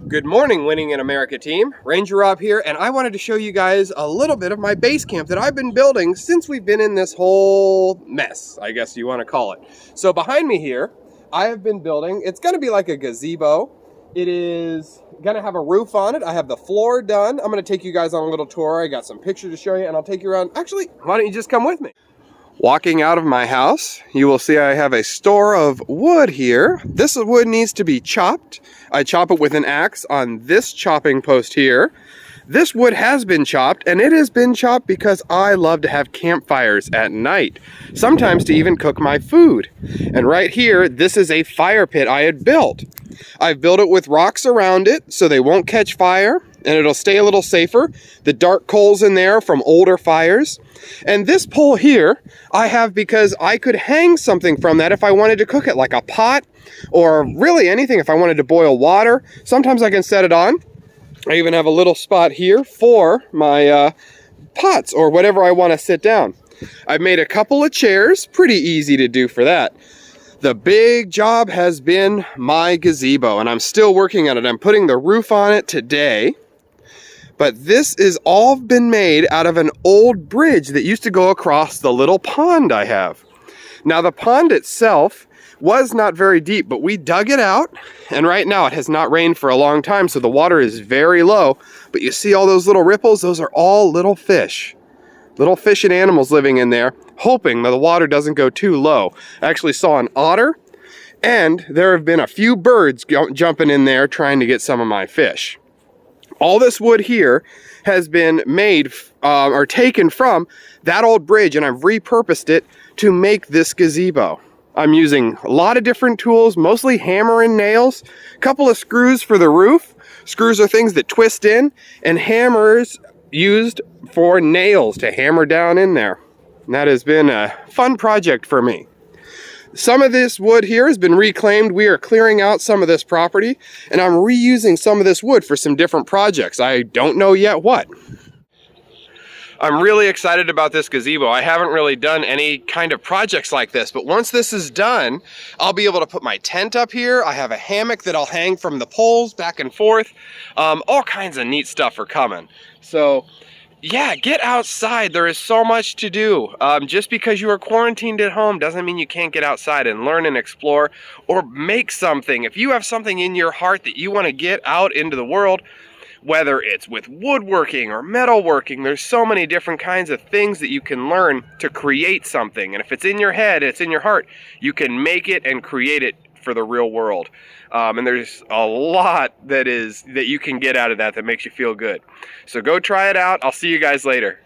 Good morning, Winning in America team. Ranger Rob here, and I wanted to show you guys a little bit of my base camp that I've been building since we've been in this whole mess, I guess you want to call it. So behind me here, I have been building, it's going to be like a gazebo. It is going to have a roof on it. I have the floor done. I'm going to take you guys on a little tour. I got some pictures to show you, and I'll take you around. Actually, why don't you just come with me? Walking out of my house, you will see I have a store of wood here. This wood needs to be chopped. I chop it with an axe on this chopping post here. This wood has been chopped, and it has been chopped because I love to have campfires at night, sometimes to even cook my food. And right here, this is a fire pit I had built. I've built it with rocks around it so they won't catch fire, and it'll stay a little safer. The dark coals in there from older fires. And this pole here, I have because I could hang something from that if I wanted to cook it, like a pot, or really anything if I wanted to boil water. Sometimes I can set it on. I even have a little spot here for my pots or whatever I want to sit down. I've made a couple of chairs, pretty easy to do for that. The big job has been my gazebo, and I'm still working on it. I'm putting the roof on it today. But this is all been made out of an old bridge that used to go across the little pond I have. Now the pond itself was not very deep, but we dug it out, and right now it has not rained for a long time, so the water is very low. But you see all those little ripples? Those are all little fish. Little fish and animals living in there, hoping that the water doesn't go too low. I actually saw an otter, and there have been a few birds jumping in there trying to get some of my fish. All this wood here has been made or taken from that old bridge, and I've repurposed it to make this gazebo. I'm using a lot of different tools, mostly hammer and nails, a couple of screws for the roof. Screws are things that twist in, and hammers used for nails to hammer down in there. And that has been a fun project for me. Some of this wood here has been reclaimed. We are clearing out some of this property, and I'm reusing some of this wood for some different projects. I don't know yet what. I'm really excited about this gazebo. I haven't really done any kind of projects like this, but once this is done, I'll be able to put my tent up here. I have a hammock that I'll hang from the poles back and forth. All kinds of neat stuff are coming. So yeah, get outside. There is so much to do. Just because you are quarantined at home doesn't mean you can't get outside and learn and explore or make something. If you have something in your heart that you want to get out into the world, whether it's with woodworking or metalworking, there's so many different kinds of things that you can learn to create something. And if it's in your head, it's in your heart, you can make it and create it for the real world. And there's a lot that you can get out of that makes you feel good. So go try it out. I'll see you guys later.